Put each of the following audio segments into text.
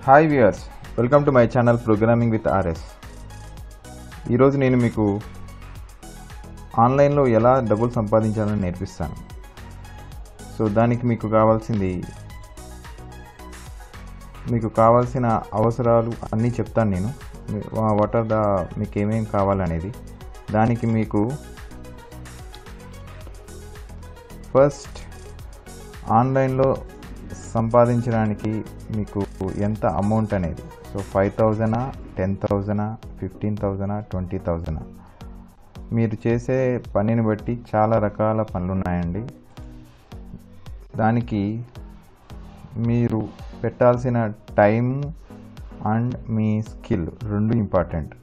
Hi viewers, welcome to my channel programming with RS. ఈరోజు నేను మీకు ఆన్లైన్లో ఎలా డబ్బులు సంపాదించాలని నేర్పిస్తాను. సో దానికి మీకు కావాల్సిన అవసరాలు అన్నీ చెప్తాను నేను. వాట్ ఆర్ మీకు ఏమేమి కావాలనేది. దానికి మీకు ఫస్ట్ ఆన్లైన్లో సంపాదించడానికి మీకు ఎంత అమౌంట్ అనేది, సో 5,000, 10,000, 15,000, 20,000. మీరు చేసే పనిని బట్టి చాలా రకాల పనులు ఉన్నాయండి. దానికి మీరు పెట్టాల్సిన టైం అండ్ మీ స్కిల్ రెండు ఇంపార్టెంట్.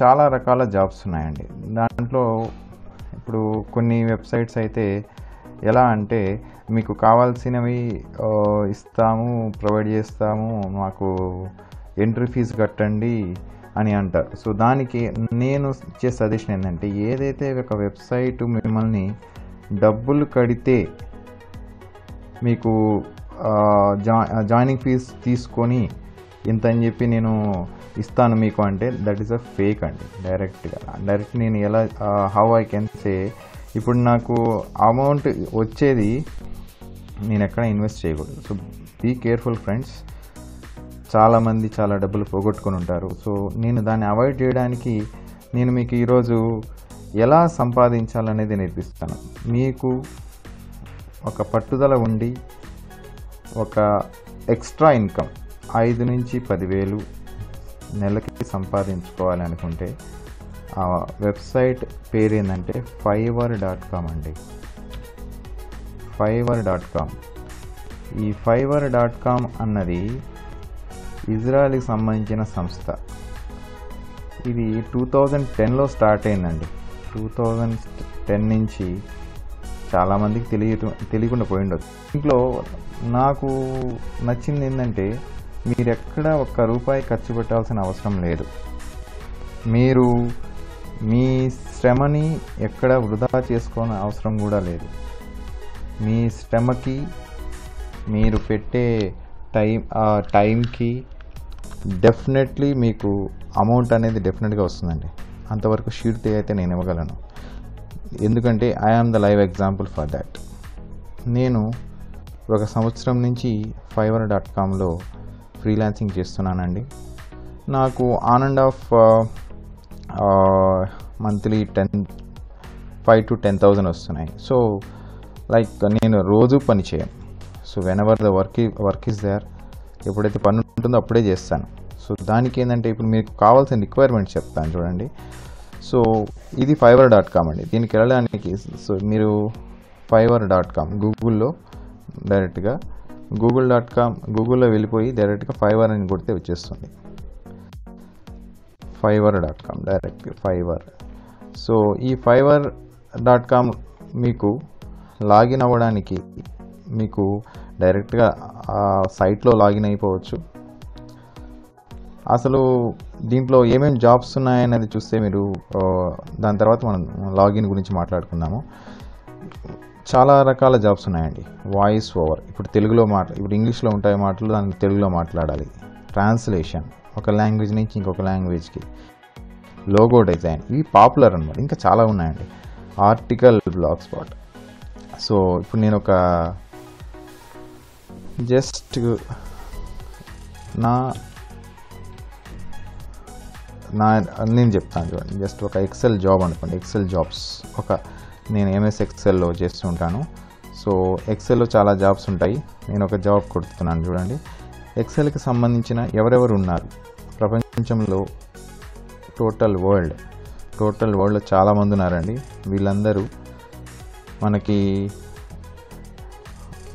చాలా రకాల జాబ్స్ ఉన్నాయండి. దాంట్లో ఇప్పుడు కొన్ని వెబ్సైట్స్ అయితే ఎలా అంటే మీకు కావాల్సినవి ఇస్తాము, ప్రొవైడ్ చేస్తాము, మాకు ఎంట్రీ ఫీజు కట్టండి అని అంటారు. సో దానికి నేను ఇచ్చే సజెషన్ ఏంటంటే, ఏదైతే ఒక వెబ్సైట్ మిమ్మల్ని డబ్బులు కడితే మీకు జాయినింగ్ ఫీజు తీసుకొని ఇంత అని చెప్పి నేను ఇస్తాను మీకు అంటే దట్ ఈస్ అ ఫేక్ అండి. డైరెక్ట్ నేను ఎలా హౌ ఐ కెన్ సే, ఇప్పుడు నాకు అమౌంట్ వచ్చేది నేను ఎక్కడ ఇన్వెస్ట్ చేయకూడదు. So be careful friends. చాలామంది చాలా డబ్బులు పోగొట్టుకొని ఉంటారు. సో నేను దాన్ని అవాయిడ్ చేయడానికి నేను మీకు ఈరోజు ఎలా సంపాదించాలనేది నేర్పిస్తాను. మీకు ఒక పట్టుదల ఉండి ఒక ఎక్స్ట్రా ఇన్కమ్ 5 నుంచి 10,000 నెలకి సంపాదించుకోవాలి అనుకుంటే ఆ వెబ్సైట్ పేరు ఏంటంటే fiverr.com అండి. fiverr.com. ఈ fiverr.com అన్నది ఇజ్రాయెల్కి సంబంధించిన సంస్థ. ఇది 2010లో స్టార్ట్ అయిందండి. 2010 నుంచి చాలామందికి తెలియకుండా పోయిండొచ్చు. దీంట్లో నాకు నచ్చింది ఏంటంటే, మీరు ఎక్కడ ఒక్క రూపాయి ఖర్చు పెట్టాల్సిన అవసరం లేదు. మీరు మీ శ్రమని ఎక్కడ వృధా చేసుకోని అవసరం కూడా లేదు. మీ శ్రమకి మీరు పెట్టే టైంకి డెఫినెట్లీ మీకు అమౌంట్ అనేది డెఫినెట్గా వస్తుందండి. అంతవరకు షూరిటీ అయితే నేను ఇవ్వగలను. ఎందుకంటే I am the live example for that. నేను 1 సంవత్సరం నుంచి fiverr.comలో ఫ్రీలాన్సింగ్ చేస్తున్నానండి. నాకు on and off monthly 5,000 to 10,000 వస్తున్నాయి. సో లైక్ నేను రోజు పని చేయను. So whenever the work is there, ఎప్పుడైతే పని ఉంటుందో అప్పుడే చేస్తాను. సో దానికి ఏంటంటే, ఇప్పుడు మీకు కావాల్సిన రిక్వైర్మెంట్స్ చెప్తాను చూడండి. సో ఇది fiverr.com అండి. దీనికి వెళ్ళడానికి సో మీరు fiverr.com గూగుల్లో డైరెక్ట్గా గూగుల్లో వెళ్ళిపోయి డైరెక్ట్గా fiverr అని కొడితే వచ్చేస్తుంది. fiverr.com డైరెక్ట్గా fiverr. సో ఈ fiverr.com మీకు లాగిన్ అవ్వడానికి మీకు డైరెక్ట్గా ఆ సైట్లో లాగిన్ అయిపోవచ్చు. అసలు దీంట్లో ఏమేమి జాబ్స్ ఉన్నాయనేది చూస్తే మీరు దాని తర్వాత మనం లాగిన్ గురించి మాట్లాడుకుందాము. చాలా రకాల జాబ్స్ ఉన్నాయండి. వాయిస్ ఓవర్, ఇప్పుడు తెలుగులో ఇప్పుడు ఇంగ్లీష్లో ఉంటాయి మాటలు, దాన్ని తెలుగులో మాట్లాడాలి. ట్రాన్స్లేషన్, ఒక లాంగ్వేజ్ నుంచి ఇంకొక లాంగ్వేజ్కి. లోగో డిజైన్, ఇవి పాపులర్ అన్నమాట. ఇంకా చాలా ఉన్నాయండి. Article, blog spot. సో ఇప్పుడు నేను ఒక జస్ట్ నేను చెప్తాను చూడండి. జస్ట్ ఒక ఎక్సెల్ జాబ్ అనుకోండి. ఎక్సెల్ జాబ్స్, నేను ఎంఎస్ ఎక్సెల్లో చేస్తూ ఉంటాను. సో ఎక్సెల్లో చాలా జాబ్స్ ఉంటాయి. నేను ఒక జాబ్ కొడుతున్నాను చూడండి. ఎక్సెల్కి సంబంధించిన ఎవరెవరు ఉన్నారు ప్రపంచంలో, టోటల్ వరల్డ్లో చాలామంది ఉన్నారండి. వీళ్ళందరూ మనకి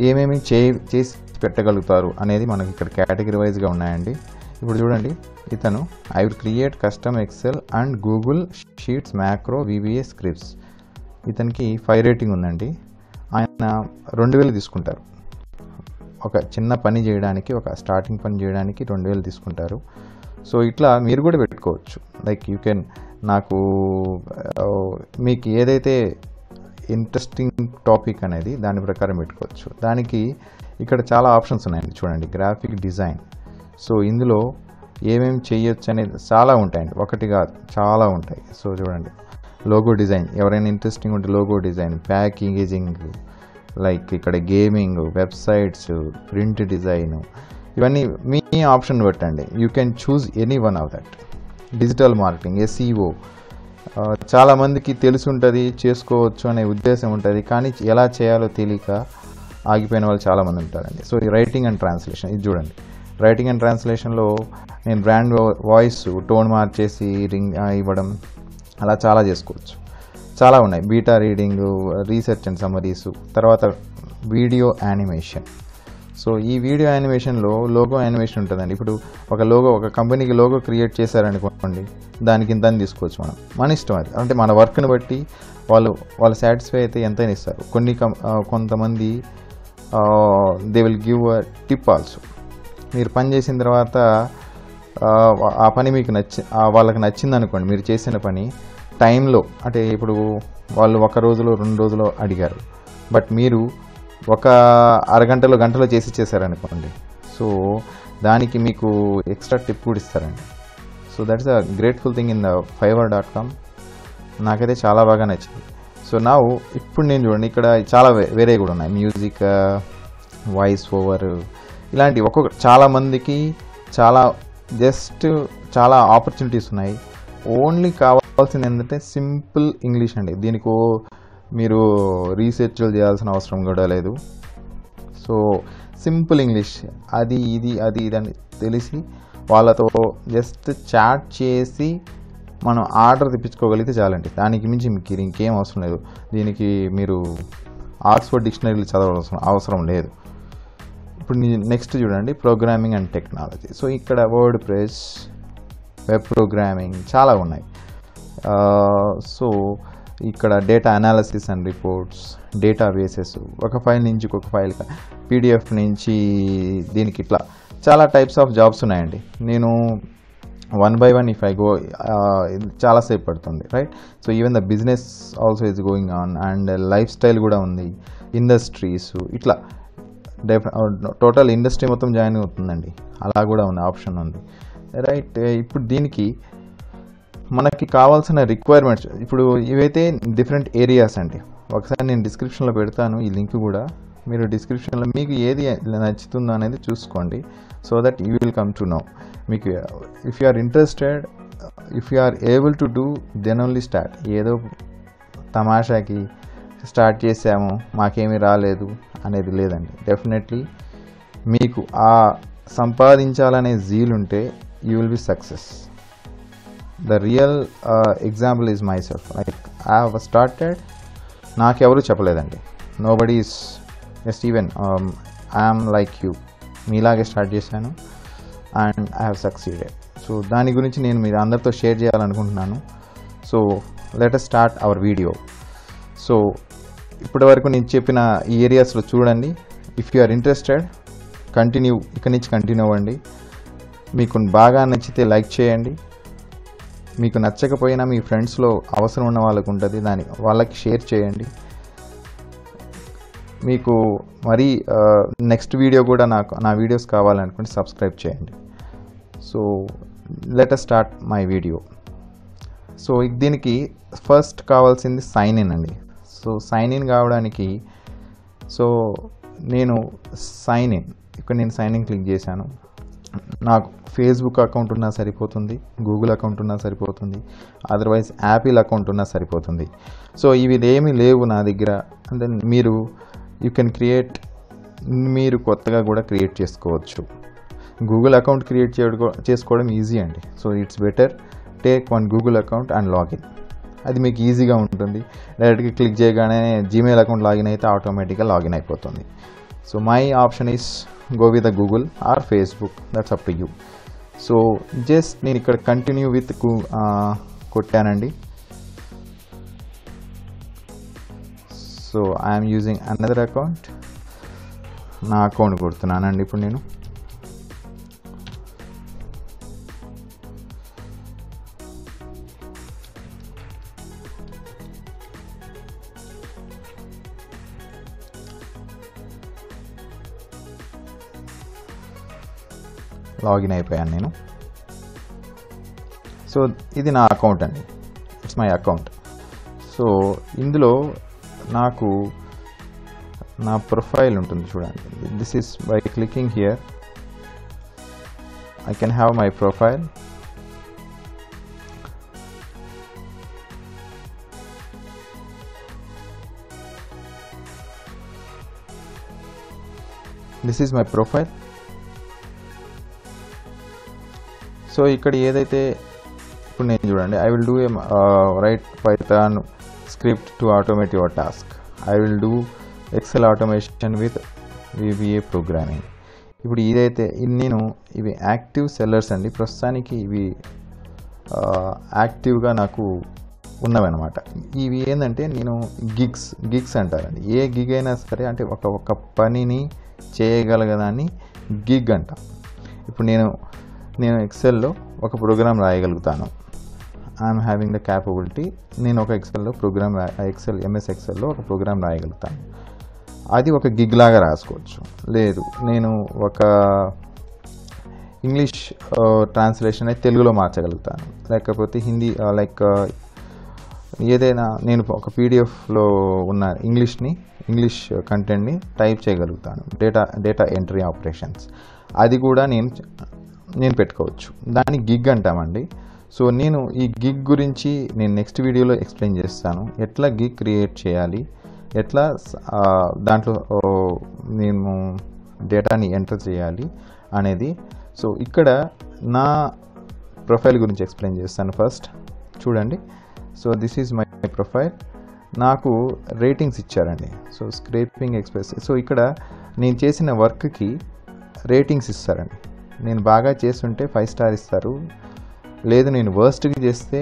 ఏమేమి చేసి పెట్టగలుగుతారు అనేది మనకి ఇక్కడ కేటగిరీ వైజ్గా ఉన్నాయండి. ఇప్పుడు చూడండి, ఇతను I will create custom Excel and Google Sheets macro VBA scripts. ఇతనికి 5 రేటింగ్ ఉందండి. ఆయన 2,000 తీసుకుంటారు. ఒక చిన్న పని చేయడానికి, ఒక స్టార్టింగ్ పని చేయడానికి 2,000 తీసుకుంటారు. సో ఇట్లా మీరు కూడా పెట్టుకోవచ్చు. లైక్ యూ కెన్, మీకు ఏదైతే ఇంట్రెస్టింగ్ టాపిక్ అనేది దాని ప్రకారం పెట్టుకోవచ్చు. దానికి ఇక్కడ చాలా ఆప్షన్స్ ఉన్నాయండి. చూడండి, గ్రాఫిక్ డిజైన్. సో ఇందులో ఏమేమి చేయొచ్చు అనేది చాలా ఉంటాయండి, ఒకటి కాదు చాలా ఉంటాయి. సో చూడండి, లోగో డిజైన్, ఎవరైనా ఇంట్రెస్టింగ్ ఉంటే లోగో డిజైన్, ప్యాకేజింగ్, లైక్ ఇక్కడ గేమింగ్, వెబ్సైట్స్, ప్రింట్ డిజైన్, ఇవన్నీ మీ ఆప్షన్ పెట్టండి. You can choose any one of that. Digital marketing, SEO, చాలామందికి తెలిసి ఉంటుంది, చేసుకోవచ్చు అనే ఉద్దేశం ఉంటుంది, కానీ ఎలా చేయాలో తెలియక ఆగిపోయిన వాళ్ళు చాలామంది ఉంటారండి. సో ఈ రైటింగ్ అండ్ ట్రాన్స్లేషన్, ఇది చూడండి, రైటింగ్ అండ్ ట్రాన్స్లేషన్లో నేను బ్రాండ్ వాయిస్ టోన్ మార్చేసి రింగ్ ఇవ్వడం, అలా చాలా చేసుకోవచ్చు. చాలా ఉన్నాయి, beta reading, research and summaries, తర్వాత వీడియో యానిమేషన్. సో ఈ వీడియో యానిమేషన్లో లోగో యానిమేషన్ ఉంటుందండి. ఇప్పుడు ఒక కంపెనీకి లోగో క్రియేట్ చేశారనుకోండి, దానికి ఇంత అని తీసుకోవచ్చు మనం, మన ఇష్టం అది. అంటే మన వర్క్ని బట్టి వాళ్ళు సాటిస్ఫై అయితే ఎంతైనా ఇస్తారు. కొంతమంది they will give a tip also. మీరు పని చేసిన తర్వాత ఆ పని మీకు వాళ్ళకి నచ్చింది అనుకోండి, మీరు చేసిన పని టైంలో, అంటే ఇప్పుడు వాళ్ళు 1 రోజులో 2 రోజులో అడిగారు, బట్ మీరు ఒక అరగంటలో గంటలో చేసి ఇచ్చేసారనుకోండి, సో దానికి మీకు ఎక్స్ట్రా టిప్ కూడా ఇస్తారండి. So that's a grateful thing in the fiverr.com. నాకైతే చాలా బాగా నచ్చింది. సో ఇప్పుడు నేను చూడండి, ఇక్కడ చాలా వేరే కూడా ఉన్నాయి, మ్యూజిక్, వాయిస్ ఓవర్, ఇలాంటి చాలామందికి చాలా ఆపర్చునిటీస్ ఉన్నాయి. ఓన్లీ కావాల్సింది ఏంటంటే సింపుల్ ఇంగ్లీష్ అండి. దీనికి మీరు రీసెర్చ్లు చేయాల్సిన అవసరం కూడా లేదు. సో సింపుల్ ఇంగ్లీష్, అది ఇది అని తెలిసి వాళ్ళతో జస్ట్ చాట్ చేసి మనం ఆర్డర్ తెప్పించుకోగలిగితే చాలండి. దానికి మించి మీకు ఇంకేం అవసరం లేదు. దీనికి మీరు ఆక్స్ఫర్డ్ డిక్షనరీలు చదవాల్సిన అవసరం లేదు. ఇప్పుడు నెక్స్ట్ చూడండి, ప్రోగ్రామింగ్ అండ్ టెక్నాలజీ. సో ఇక్కడ వర్డ్ ప్రెస్, వెబ్ ప్రోగ్రామింగ్ చాలా ఉన్నాయి. సో ఇక్కడ data analysis and reports, databases, ఒక ఫైల్ నుంచి ఇంకొక ఫైల్, పీడిఎఫ్ నుంచి దీనికి, ఇట్లా చాలా టైప్స్ ఆఫ్ జాబ్స్ ఉన్నాయండి. నేను 1 by 1 ఇఫ్ ఐ గో చాలాసేపు పడుతుంది, right? So even the business also is going on, and life style కూడా ఉంది, ఇండస్ట్రీస్, ఇట్లా టోటల్ ఇండస్ట్రీ మొత్తం జాయిన్ అవుతుందండి, అలా కూడా ఉంది, ఆప్షన్ ఉంది, రైట్? ఇప్పుడు దీనికి మనకి కావాల్సిన రిక్వైర్మెంట్స్, ఇప్పుడు ఇవైతే డిఫరెంట్ ఏరియాస్ అండి. ఒకసారి నేను డిస్క్రిప్షన్లో పెడతాను ఈ లింక్ కూడా, మీరు డిస్క్రిప్షన్లో మీకు ఏది నచ్చుతుందో అనేది చూసుకోండి. So that you will come to know. మీకు if you are interested, if you are able to do, then only start. ఏదో తమాషాకి స్టార్ట్ చేసాము, మాకేమీ రాలేదు అనేది లేదండి. డెఫినెట్లీ మీకు ఆ సంపాదించాలనే జీల్ ఉంటే you will be success. The real example is my self. Like I have started, నాకెవరు చెప్పలేదండి, nobody is just even I'm like you, మీలాగే స్టార్ట్ చేశాను and I have succeeded. So దాని గురించి నేను మీరు అందరితో షేర్ చేయాలనుకుంటున్నాను. So let us start our video. So ఇప్పటి వరకు నేను చెప్పిన ఈ ఏరియాస్లో చూడండి. ఇఫ్ యు ఆర్ ఇంట్రెస్టెడ్, ఇక్కడి నుంచి కంటిన్యూ అవ్వండి. మీకు బాగా నచ్చితే లైక్ చేయండి, మీకు నచ్చకపోయినా మీ ఫ్రెండ్స్లో అవసరం ఉన్న వాళ్ళకు ఉంటుంది, వాళ్ళకి షేర్ చేయండి. మీకు మరీ నెక్స్ట్ వీడియో కూడా నా వీడియోస్ కావాలనుకుంటే సబ్స్క్రైబ్ చేయండి. So let us start my video. So దీనికి ఫస్ట్ కావాల్సింది సైన్ ఇన్ అండి. సో సైన్ ఇన్ కావడానికి, సో నేను ఇక్కడ సైన్ ఇన్ క్లిక్ చేశాను. నాకు ఫేస్బుక్ అకౌంట్ ఉన్నా సరిపోతుంది, గూగుల్ అకౌంట్ ఉన్నా సరిపోతుంది, అదర్వైజ్ యాపిల్ అకౌంట్ ఉన్నా సరిపోతుంది. సో ఇవి ఏమీ లేవు నా దగ్గర అంటే యూ కెన్ క్రియేట్, మీరు కొత్తగా కూడా క్రియేట్ చేసుకోవచ్చు. గూగుల్ అకౌంట్ క్రియేట్ చేసుకోవడం ఈజీ అండి. So it's better take one Google account and login. అది మీకు ఈజీగా ఉంటుంది. డైరెక్ట్గా క్లిక్ చేయగానే జీమెయిల్ అకౌంట్ లాగిన్ అయితే ఆటోమేటిక్గా లాగిన్ అయిపోతుంది. So my option is go with the Google or Facebook, that's up to you. So just నేను ఇక్కడ కంటిన్యూ విత్ కొట్టానండి. So I'm using another account, నా అకౌంట్ కొడుతున్నానండి ఇప్పుడు నేను. లాగిన్ అయిపోయాను నేను. సో ఇది నా అకౌంట్ అండి, ఇట్స్ మై అకౌంట్. సో ఇందులో నాకు నా ప్రొఫైల్ ఉంటుంది చూడండి. This is by clicking here I can have my profile. This is my profile. So ఇక్కడ ఏదైతే ఇప్పుడు నేను చూడండి, I will do write Python script to automate your task. I will do Excel automation with VBA programming. ఇప్పుడు ఇదైతే నేను ఇవి active sellers అండి, ప్రస్తుతానికి ఇవి యాక్టివ్గా నాకు ఉన్నవన్నమాట. ఇవి ఏంటంటే నేను గిగ్స్ అంటారండి. ఏ గిగ్ అయినా సరే అంటే ఒక పనిని చేయగలగదాన్ని గిగ్ అంటాం. ఇప్పుడు నేను ఎక్సెల్లో ఒక ప్రోగ్రామ్ రాయగలుగుతాను. I'm having the capability. నేను ఒక MS ఎక్సెల్లో ఒక ప్రోగ్రామ్ రాయగలుగుతాను. అది ఒక గిగ్ లాగా రాసుకోవచ్చు. లేదు నేను ఒక ఇంగ్లీష్ ట్రాన్స్లేషన్ అయితే తెలుగులో మార్చగలుగుతాను, లేకపోతే హిందీ ఏదైనా నేను ఒక PDFలో ఉన్న ఇంగ్లీష్ కంటెంట్ని టైప్ చేయగలుగుతాను. డేటా ఎంట్రీ ఆపరేషన్స్ అది కూడా నేను పెట్టుకోవచ్చు. దాన్ని గిగ్ అంటామండి. సో నేను ఈ గిగ్ గురించి నేను నెక్స్ట్ వీడియోలో ఎక్స్ప్లెయిన్ చేస్తాను. ఎట్లా గిగ్ క్రియేట్ చేయాలి, ఎట్లా దాంట్లో నేను డేటాని ఎంటర్ చేయాలి అనేది. సో ఇక్కడ నా ప్రొఫైల్ గురించి ఎక్స్ప్లెయిన్ చేస్తాను. ఫస్ట్ చూడండి. So this is my profile. నాకు రేటింగ్స్ ఇచ్చారండి. So scraping express. సో ఇక్కడ నేను చేసిన వర్క్కి రేటింగ్స్ ఇస్తారండి. నేను బాగా చేస్తుంటే 5 స్టార్ ఇస్తారు, లేదు నేను వర్స్ట్గా చేస్తే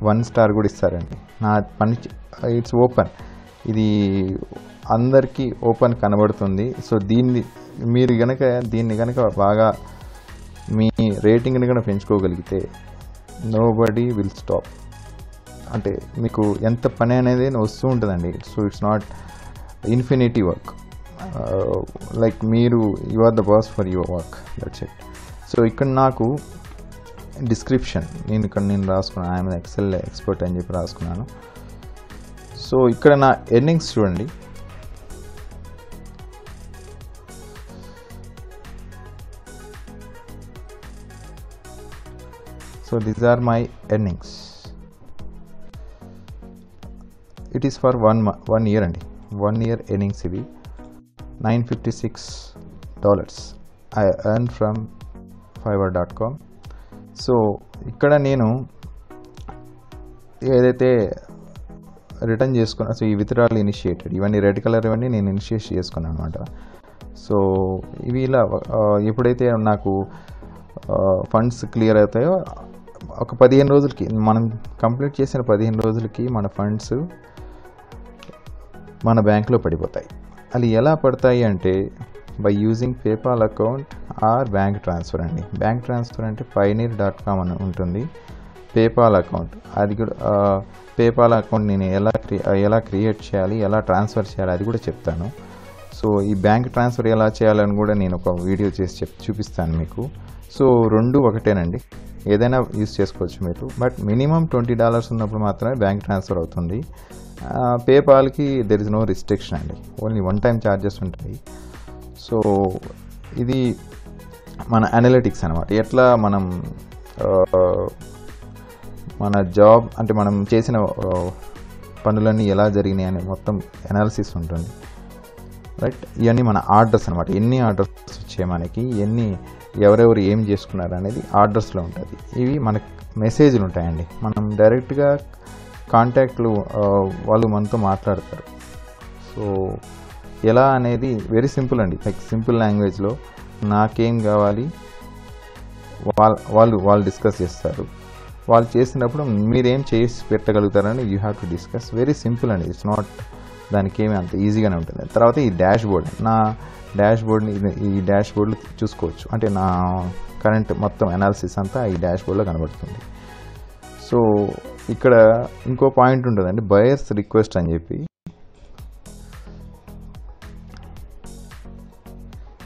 1 స్టార్ కూడా ఇస్తారండి. నా పని ఇట్స్ ఓపెన్, ఇది అందరికీ ఓపెన్ కనబడుతుంది. సో మీరు దీన్ని కనుక బాగా మీ రేటింగ్ని కనుక పెంచుకోగలిగితే నోబడీ విల్ స్టాప్. అంటే మీకు ఎంత పని అనేది వస్తూ ఉంటుందండి. So it's not infinity work. Like you are the boss for your work, that's it. So ఇక్కడ నాకు డిస్క్రిప్షన్ నేను రాసుకున్నాను. ఐఎమ్ ఎక్సెల్ ఎక్స్పర్ట్ అని చెప్పి రాసుకున్నాను. సో ఇక్కడ నా ఎర్నింగ్స్ చూడండి. So these are my earnings. It is for 1 year అండి. 1 year ఎర్నింగ్స్ ఇవి. $956 I earn from fiverr.com. So ఇక్కడ నేను ఏదైతే రిటర్న్ చేసుకున్నా, సో ఈ విత్డ్రాల్ ఇనిషియేటెడ్, ఇవన్నీ రెడ్ కలర్ ఇవన్నీ నేను ఇనిషియేట్ చేసుకున్నాను అనమాట. సో ఇవి ఇలా ఎప్పుడైతే నాకు ఫండ్స్ క్లియర్ అవుతాయో ఒక 15 రోజులకి, మనం కంప్లీట్ చేసిన 15 రోజులకి మన ఫండ్స్ మన బ్యాంక్లో పడిపోతాయి. అది ఎలా పడతాయి అంటే by using PayPal account or bank transfer అండి. బ్యాంక్ ట్రాన్స్ఫర్ అంటే pioneer.com అని ఉంటుంది. పేపాల్ అకౌంట్, అది కూడా పేపాల్ అకౌంట్ నేను ఎలా క్రియేట్ చేయాలి, ఎలా ట్రాన్స్ఫర్ చేయాలి అది కూడా చెప్తాను. సో ఈ బ్యాంక్ ట్రాన్స్ఫర్ ఎలా చేయాలని కూడా నేను ఒక వీడియో చేసి చూపిస్తాను మీకు. సో రెండు ఒకటేనండి, ఏదైనా యూజ్ చేసుకోవచ్చు మీరు. బట్ మినిమం $20 ఉన్నప్పుడు మాత్రమే బ్యాంక్ ట్రాన్స్ఫర్ అవుతుంది. పేపాల్కి దెర్ ఇస్ నో రిస్ట్రిక్షన్ అండి, ఓన్లీ 1 time ఛార్జెస్ ఉంటాయి. సో ఇది మన అనలిటిక్స్ అనమాట. ఎట్లా మన జాబ్ అంటే మనం చేసిన పనులన్నీ ఎలా జరిగినాయి అనే మొత్తం అనాలిసిస్ ఉంటుంది, రైట్. ఇవన్నీ మన ఆర్డర్స్ అనమాట. ఎన్ని ఆర్డర్స్ వచ్చాయి మనకి, ఎవరెవరు ఏం చేసుకున్నారు అనేది ఆర్డర్స్లో ఉంటుంది. ఇవి మనకు మెసేజ్లు ఉంటాయండి. మనం డైరెక్ట్గా కాంటాక్ట్లు వాళ్ళు మనతో మాట్లాడతారు. సో ఎలా అనేది వెరీ సింపుల్ అండి. లైక్ సింపుల్ లాంగ్వేజ్లో నాకేం కావాలి వాళ్ళు డిస్కస్ చేస్తారు. వాళ్ళు చేసినప్పుడు మీరేం చేసి పెట్టగలుగుతారని you have to discuss. Very simple అండి, ఇట్స్ నాట్, దానికి ఏమి అంత ఈజీగానే ఉంటుంది. తర్వాత ఈ డాష్ బోర్డ్, నా డాష్ బోర్డ్ని ఈ డాష్ బోర్డ్లో చూసుకోవచ్చు. అంటే నా కరెంట్ మొత్తం అనాలిసిస్ అంతా ఈ డాష్ బోర్డ్లో కనబడుతుంది. సో ఇక్కడ ఇంకో పాయింట్ ఉంటుందండి, బయర్స్ రిక్వెస్ట్ అని చెప్పి.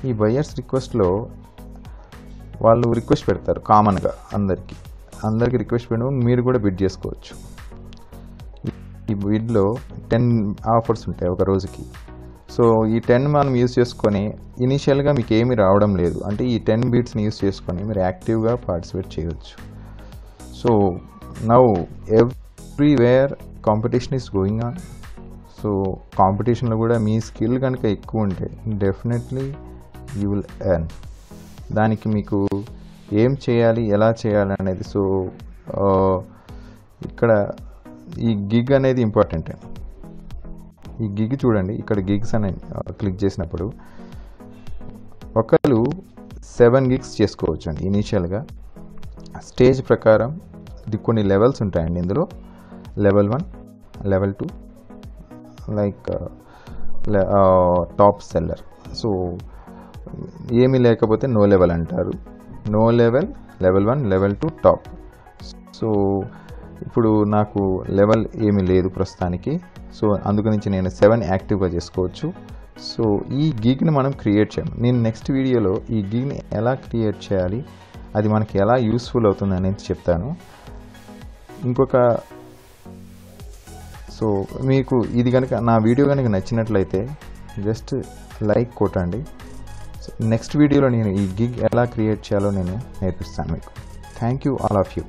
ఈ బయర్స్ రిక్వెస్ట్లో వాళ్ళు రిక్వెస్ట్ పెడతారు కామన్గా అందరికీ రిక్వెస్ట్ పెట్టడం మీరు కూడా బిడ్ చేసుకోవచ్చు. ఈ బిడ్లో 10 ఆఫర్స్ ఉంటాయి ఒక రోజుకి. సో ఈ 10 మనం యూజ్ చేసుకొని ఇనీషియల్గా మీకు ఏమీ రావడం లేదు అంటే ఈ 10 బిడ్స్ని యూజ్ చేసుకొని మీరు యాక్టివ్గా పార్టిసిపేట్ చేయవచ్చు. So now everywhere competition is going on. So కాంపిటీషన్లో కూడా మీ స్కిల్ కనుక ఎక్కువ ఉంటే డెఫినెట్లీ యూ విల్ ఎర్న్. దానికి మీకు ఏం చేయాలి ఎలా చేయాలి అనేది సో ఇక్కడ ఈ గిగ్ అనేది ఇంపార్టెంట్. ఈ గిగ్ చూడండి, ఇక్కడ గిగ్స్ అని క్లిక్ చేసినప్పుడు ఒకళ్ళు 7 గిగ్స్ చేసుకోవచ్చు అండి ఇనీషియల్గా. స్టేజ్ ప్రకారం కొన్ని లెవెల్స్ ఉంటాయండి ఇందులో. Level 1, level 2 like top seller. So ఏమీ లేకపోతే నో లెవెల్ అంటారు. No level, level 1, level 2, top. So ఇప్పుడు నాకు లెవెల్ ఏమీ లేదు ప్రస్తుతానికి. సో అందుగురించి నేను 7 యాక్టివ్గా చేసుకోవచ్చు. సో ఈ గిగ్ని మనం క్రియేట్ చేయాలి. నేను నెక్స్ట్ వీడియోలో ఈ గిగ్ని ఎలా క్రియేట్ చేయాలి, అది మనకి ఎలా యూస్ఫుల్ అవుతుంది అనేది చెప్తాను. సో మీకు ఇది కనుక నా వీడియో కనుక నచ్చినట్లయితే జస్ట్ లైక్ కొట్టండి. నెక్స్ట్ వీడియోలో నేను ఈ గిగ్ ఎలా క్రియేట్ చేయాలో నేను నేర్పిస్తాను మీకు. Thank you all of you.